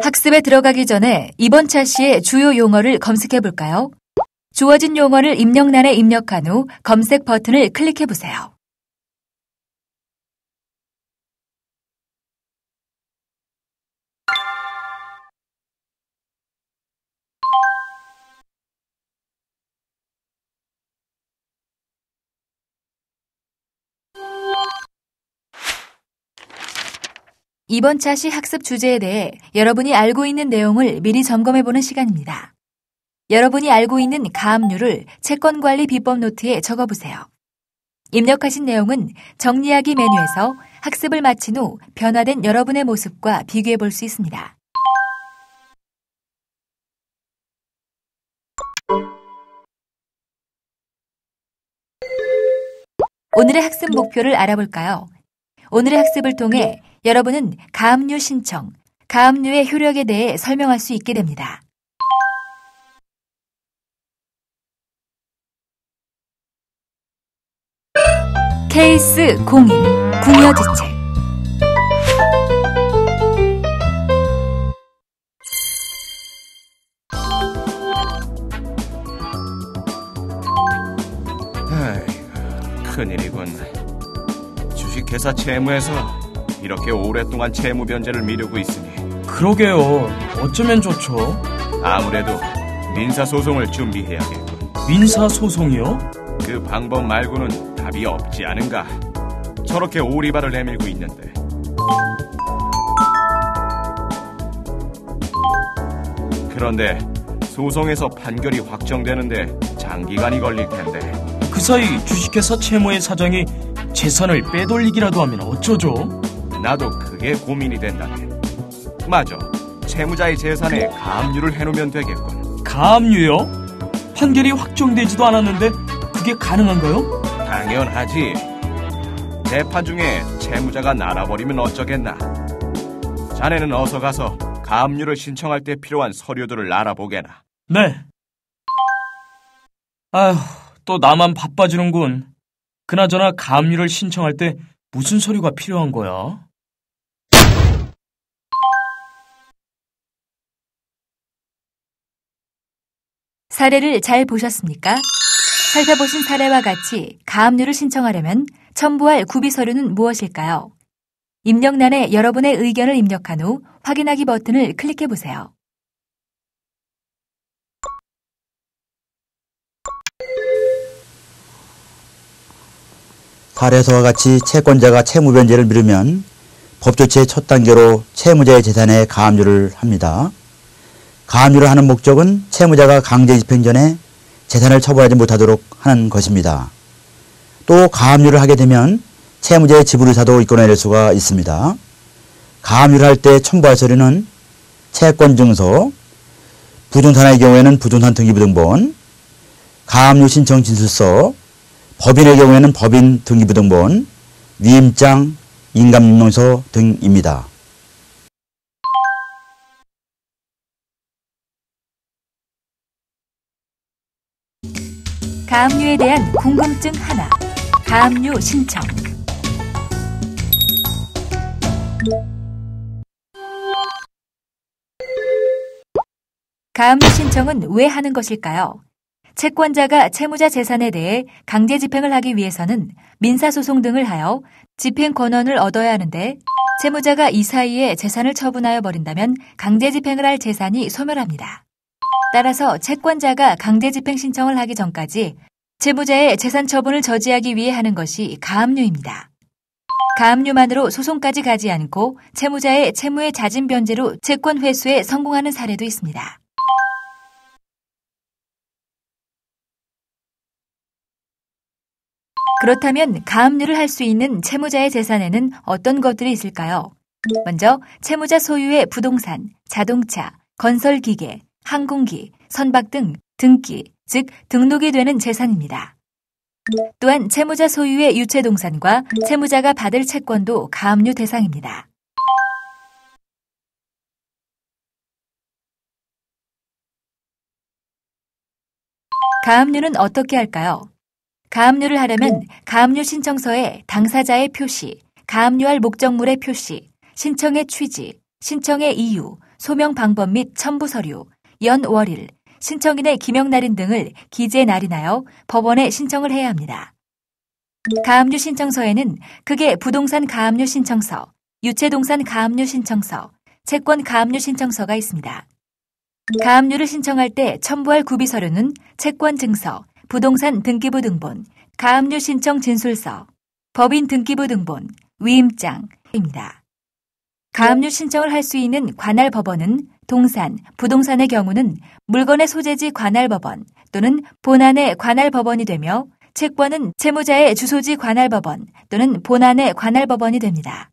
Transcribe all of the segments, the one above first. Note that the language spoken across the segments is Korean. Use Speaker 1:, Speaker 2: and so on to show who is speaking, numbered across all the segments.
Speaker 1: 학습에 들어가기 전에 이번 차시의 주요 용어를 검색해 볼까요? 주어진 용어를 입력란에 입력한 후 검색 버튼을 클릭해 보세요. 이번 차시 학습 주제에 대해 여러분이 알고 있는 내용을 미리 점검해보는 시간입니다. 여러분이 알고 있는 가압류를 채권관리 비법 노트에 적어보세요. 입력하신 내용은 정리하기 메뉴에서 학습을 마친 후 변화된 여러분의 모습과 비교해볼 수 있습니다. 오늘의 학습 목표를 알아볼까요? 오늘의 학습을 통해 여러분은 가압류 신청, 가압류의 효력에 대해 설명할 수 있게 됩니다. 케이스 01 궁여지책
Speaker 2: 큰일이군. 주식회사 채무에서 이렇게 오랫동안 채무 변제를 미루고 있으니.
Speaker 3: 그러게요. 어쩌면 좋죠?
Speaker 2: 아무래도 민사소송을 준비해야겠군.
Speaker 3: 민사소송이요?
Speaker 2: 그 방법 말고는 답이 없지 않은가. 저렇게 오리발을 내밀고 있는데. 그런데 소송에서 판결이 확정되는데 장기간이 걸릴 텐데.
Speaker 3: 그 사이 주식회사 채무의 사장이 재산을 빼돌리기라도 하면 어쩌죠?
Speaker 2: 나도 그게 고민이 된다네. 맞아. 채무자의 재산에 가압류를 해놓으면 되겠군.
Speaker 3: 가압류요? 판결이 확정되지도 않았는데 그게 가능한가요?
Speaker 2: 당연하지. 재판 중에 채무자가 날아버리면 어쩌겠나. 자네는 어서 가서 가압류를 신청할 때 필요한 서류들을 알아보게나.
Speaker 3: 네. 아휴, 또 나만 바빠지는군. 그나저나 가압류를 신청할 때 무슨 서류가 필요한 거야?
Speaker 1: 사례를 잘 보셨습니까? 살펴보신 사례와 같이 가압류를 신청하려면 첨부할 구비 서류는 무엇일까요? 입력란에 여러분의 의견을 입력한 후 확인하기 버튼을 클릭해 보세요.
Speaker 4: 사례서와 같이 채권자가 채무 변제를 미루면 법조치의 첫 단계로 채무자의 재산에 가압류를 합니다. 가압류를 하는 목적은 채무자가 강제 집행 전에 재산을 처분하지 못하도록 하는 것입니다. 또 가압류를 하게 되면 채무자의 지불 의사도 이끌어낼 수가 있습니다. 가압류를 할 때 첨부할 서류는 채권증서, 부동산의 경우에는 부동산 등기부등본, 가압류 신청 진술서, 법인의 경우에는 법인 등기부등본, 위임장, 인감증명서 등입니다.
Speaker 1: 가압류에 대한 궁금증 하나. 가압류 신청. 가압류 신청은 왜 하는 것일까요? 채권자가 채무자 재산에 대해 강제 집행을 하기 위해서는 민사소송 등을 하여 집행 권한을 얻어야 하는데 채무자가 이 사이에 재산을 처분하여 버린다면 강제 집행을 할 재산이 소멸합니다. 따라서 채권자가 강제 집행 신청을 하기 전까지 채무자의 재산 처분을 저지하기 위해 하는 것이 가압류입니다. 가압류만으로 소송까지 가지 않고 채무자의 채무의 잦은 변제로 채권 회수에 성공하는 사례도 있습니다. 그렇다면 가압류를 할 수 있는 채무자의 재산에는 어떤 것들이 있을까요? 먼저 채무자 소유의 부동산, 자동차, 건설기계, 항공기, 선박 등 등기, 즉 등록이 되는 재산입니다. 또한 채무자 소유의 유체동산과 채무자가 받을 채권도 가압류 대상입니다. 가압류는 어떻게 할까요? 가압류를 하려면 가압류 신청서에 당사자의 표시, 가압류할 목적물의 표시, 신청의 취지, 신청의 이유, 소명 방법 및 첨부 서류, 연 월일, 신청인의 기명 날인 등을 기재 날인하여 법원에 신청을 해야 합니다. 가압류 신청서에는 크게 부동산 가압류 신청서, 유체동산 가압류 신청서, 채권 가압류 신청서가 있습니다. 가압류를 신청할 때 첨부할 구비 서류는 채권 증서, 부동산 등기부 등본, 가압류 신청 진술서, 법인 등기부 등본, 위임장입니다. 가압류 신청을 할 수 있는 관할 법원은 동산, 부동산의 경우는 물건의 소재지 관할 법원 또는 본안의 관할 법원이 되며 채권은 채무자의 주소지 관할 법원 또는 본안의 관할 법원이 됩니다.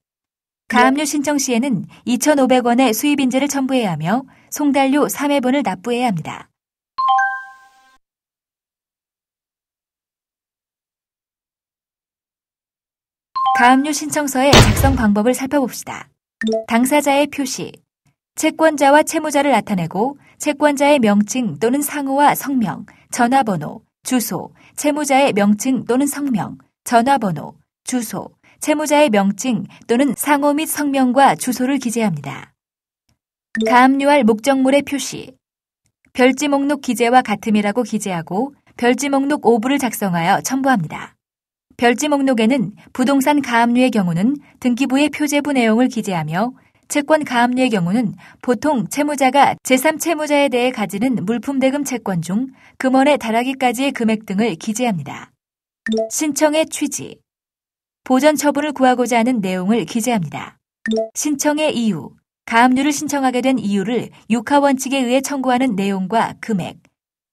Speaker 1: 가압류 신청 시에는 2,500원의 수입인재를 첨부해야 하며 송달료 3회분을 납부해야 합니다. 가압류 신청서의 작성 방법을 살펴봅시다. 당사자의 표시, 채권자와 채무자를 나타내고 채권자의 명칭 또는 상호와 성명, 전화번호, 주소, 채무자의 명칭 또는 성명, 전화번호, 주소, 채무자의 명칭 또는 상호 및 성명과 주소를 기재합니다. 가압류할 목적물의 표시, 별지 목록 기재와 같음이라고 기재하고 별지 목록 5부를 작성하여 첨부합니다. 별지 목록에는 부동산 가압류의 경우는 등기부의 표제부 내용을 기재하며 채권 가압류의 경우는 보통 채무자가 제3채무자에 대해 가지는 물품대금 채권 중 금원에 달하기까지의 금액 등을 기재합니다. 신청의 취지, 보전 처분을 구하고자 하는 내용을 기재합니다. 신청의 이유, 가압류를 신청하게 된 이유를 육하원칙에 의해 청구하는 내용과 금액,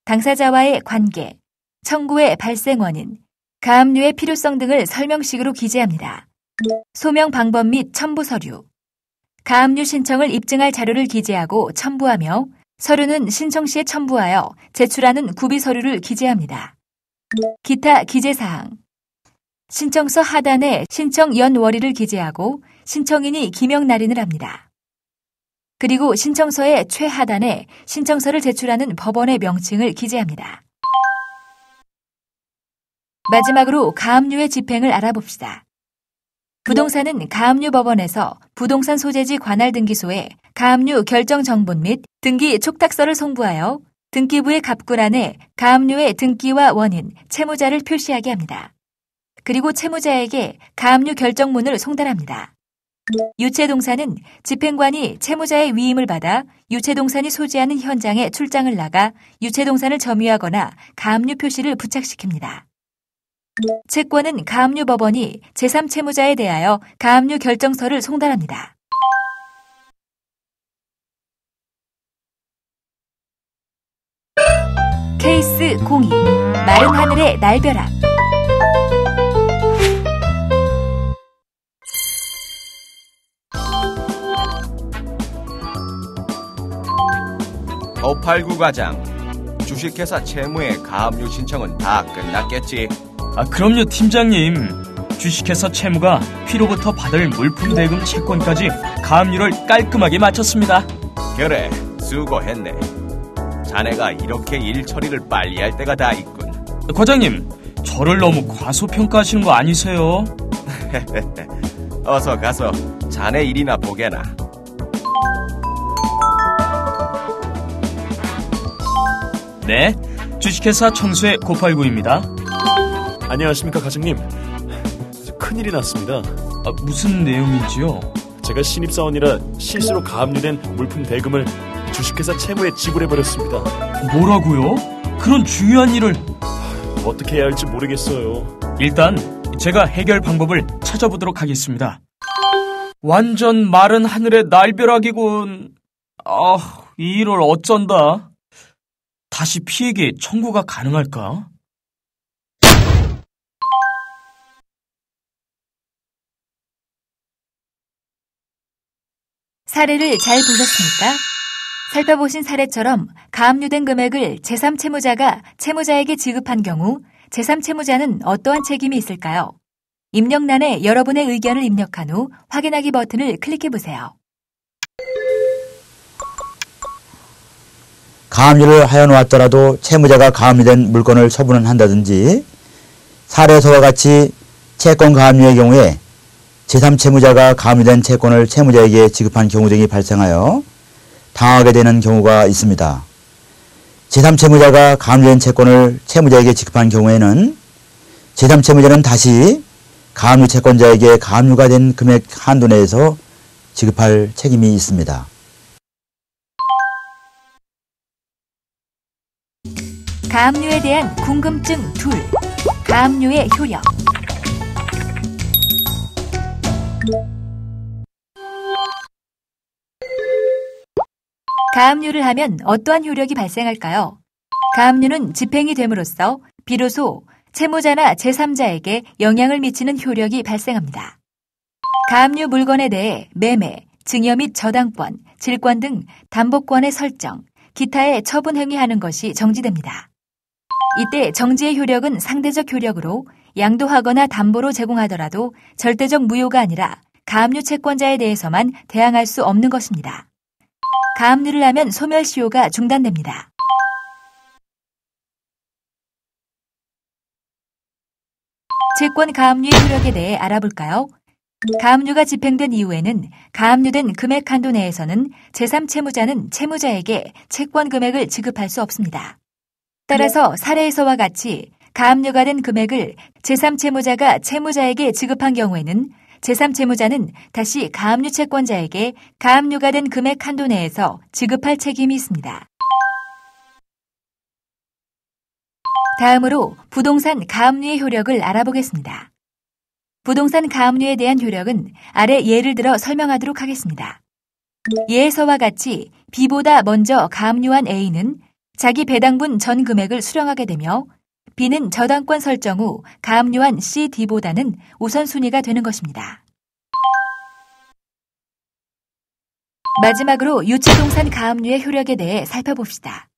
Speaker 1: 당사자와의 관계, 청구의 발생 원인, 가압류의 필요성 등을 설명식으로 기재합니다. 소명 방법 및 첨부 서류, 가압류 신청을 입증할 자료를 기재하고 첨부하며 서류는 신청 시에 첨부하여 제출하는 구비 서류를 기재합니다. 기타 기재사항, 신청서 하단에 신청 연월일을 기재하고 신청인이 기명 날인을 합니다. 그리고 신청서의 최하단에 신청서를 제출하는 법원의 명칭을 기재합니다. 마지막으로 가압류의 집행을 알아봅시다. 부동산은 가압류 법원에서 부동산 소재지 관할 등기소에 가압류 결정 정본 및 등기 촉탁서를 송부하여 등기부의 갑군안에 가압류의 등기와 원인, 채무자를 표시하게 합니다. 그리고 채무자에게 가압류 결정문을 송달합니다. 유체동산은 집행관이 채무자의 위임을 받아 유체동산이 소지하는 현장에 출장을 나가 유체동산을 점유하거나 가압류 표시를 부착시킵니다. 채권은 가압류 법원이 제3채무자에 대하여 가압류 결정서를 송달합니다. 케이스 02 마른 하늘의 날벼락.
Speaker 2: 오팔구 과장, 주식회사 채무의 가압류 신청은 다 끝났겠지?
Speaker 3: 그럼요, 팀장님. 주식회사 채무가 피로부터 받을 물품 대금 채권까지 가압류를 깔끔하게 마쳤습니다.
Speaker 2: 그래, 수고했네. 자네가 이렇게 일 처리를 빨리 할 때가 다 있군.
Speaker 3: 과장님, 저를 너무 과소평가하시는 거 아니세요?
Speaker 2: 어서 가서 자네 일이나 보게나.
Speaker 3: 네, 주식회사 청수의 989입니다.
Speaker 5: 안녕하십니까, 과장님. 큰일이 났습니다.
Speaker 3: 무슨 내용인지요?
Speaker 5: 제가 신입사원이라 실수로 가압류된 물품 대금을 주식회사 채무에 지불해버렸습니다.
Speaker 3: 뭐라고요? 그런 중요한 일을...
Speaker 5: 어떻게 해야 할지 모르겠어요.
Speaker 3: 일단 제가 해결 방법을 찾아보도록 하겠습니다. 완전 마른 하늘의 날벼락이군. 이 일을 어쩐다. 다시 피해계 청구가 가능할까?
Speaker 1: 사례를 잘 보셨습니까? 살펴보신 사례처럼 가압류된 금액을 제3채무자가 채무자에게 지급한 경우 제3채무자는 어떠한 책임이 있을까요? 입력란에 여러분의 의견을 입력한 후 확인하기 버튼을 클릭해보세요.
Speaker 4: 가압류를 하여 놓았더라도 채무자가 가압류된 물건을 처분을 한다든지 사례서와 같이 채권 가압류의 경우에 제3채무자가 가압류된 채권을 채무자에게 지급한 경우 등이 발생하여 당하게 되는 경우가 있습니다. 제3채무자가 가압류된 채권을 채무자에게 지급한 경우에는 제3채무자는 다시 가압류 채권자에게 가압류가 된 금액 한도 내에서 지급할 책임이 있습니다.
Speaker 1: 가압류에 대한 궁금증 2. 가압류의 효력. 가압류를 하면 어떠한 효력이 발생할까요? 가압류는 집행이 됨으로써 비로소 채무자나 제3자에게 영향을 미치는 효력이 발생합니다. 가압류 물건에 대해 매매, 증여 및 저당권, 질권 등 담보권의 설정, 기타의 처분 행위하는 것이 정지됩니다. 이때 정지의 효력은 상대적 효력으로 양도하거나 담보로 제공하더라도 절대적 무효가 아니라 가압류 채권자에 대해서만 대항할 수 없는 것입니다. 가압류를 하면 소멸시효가 중단됩니다. 채권 가압류의 효력에 대해 알아볼까요? 가압류가 집행된 이후에는 가압류된 금액 한도 내에서는 제3채무자는 채무자에게 채권 금액을 지급할 수 없습니다. 따라서 사례에서와 같이 가압류가 된 금액을 제3채무자가 채무자에게 지급한 경우에는 제3채무자는 다시 가압류 채권자에게 가압류가 된 금액 한도 내에서 지급할 책임이 있습니다. 다음으로 부동산 가압류의 효력을 알아보겠습니다. 부동산 가압류에 대한 효력은 아래 예를 들어 설명하도록 하겠습니다. 예에서와 같이 B보다 먼저 가압류한 A는 자기 배당분 전 금액을 수령하게 되며 B는 저당권 설정 후 가압류한 C, D보다는 우선순위가 되는 것입니다. 마지막으로 유치동산 가압류의 효력에 대해 살펴봅시다.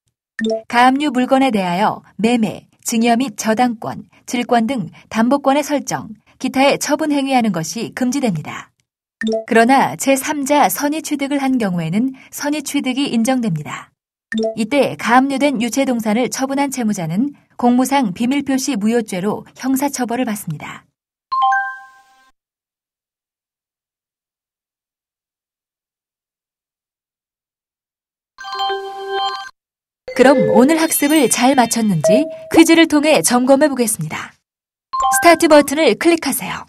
Speaker 1: 가압류 물건에 대하여 매매, 증여 및 저당권, 질권 등 담보권의 설정, 기타의 처분 행위하는 것이 금지됩니다. 그러나 제3자 선의 취득을 한 경우에는 선의 취득이 인정됩니다. 이때 가압류된 유체동산을 처분한 채무자는 공무상 비밀표시 무효죄로 형사처벌을 받습니다. 그럼 오늘 학습을 잘 마쳤는지 퀴즈를 통해 점검해 보겠습니다. 스타트 버튼을 클릭하세요.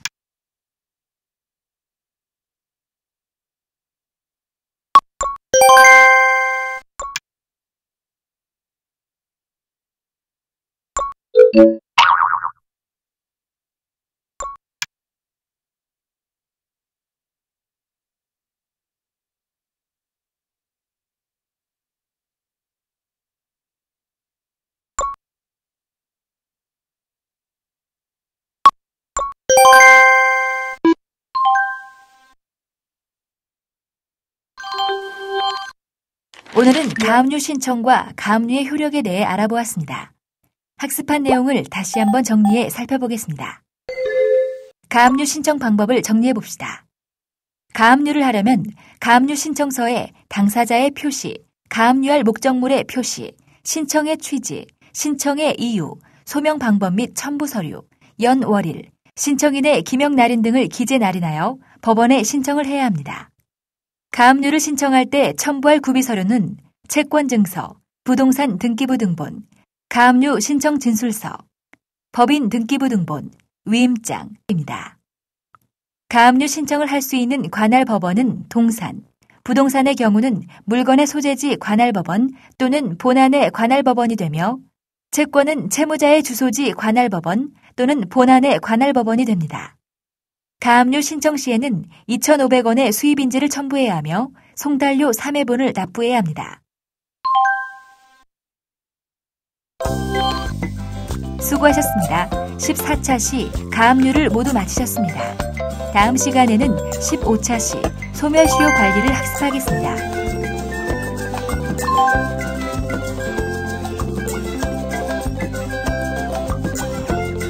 Speaker 1: 오늘은 가압류 신청과 가압류의 효력에 대해 알아보았습니다. 학습한 내용을 다시 한번 정리해 살펴보겠습니다. 가압류 신청 방법을 정리해 봅시다. 가압류를 하려면 가압류 신청서에 당사자의 표시, 가압류할 목적물의 표시, 신청의 취지, 신청의 이유, 소명 방법 및 첨부 서류, 연 월일, 신청인의 기명 날인 등을 기재 날인하여 법원에 신청을 해야 합니다. 가압류를 신청할 때 첨부할 구비 서류는 채권증서, 부동산 등기부 등본, 가압류 신청 진술서, 법인 등기부 등본, 위임장입니다. 가압류 신청을 할 수 있는 관할 법원은 동산, 부동산의 경우는 물건의 소재지 관할법원 또는 본안의 관할법원이 되며 채권은 채무자의 주소지 관할법원 또는 본안의 관할법원이 됩니다. 가압류 신청 시에는 2,500원의 수입인지를 첨부해야 하며 송달료 3회분을 납부해야 합니다. 수고하셨습니다. 14차 시 가압류를 모두 마치셨습니다. 다음 시간에는 15차 시 소멸시효 관리를 학습하겠습니다.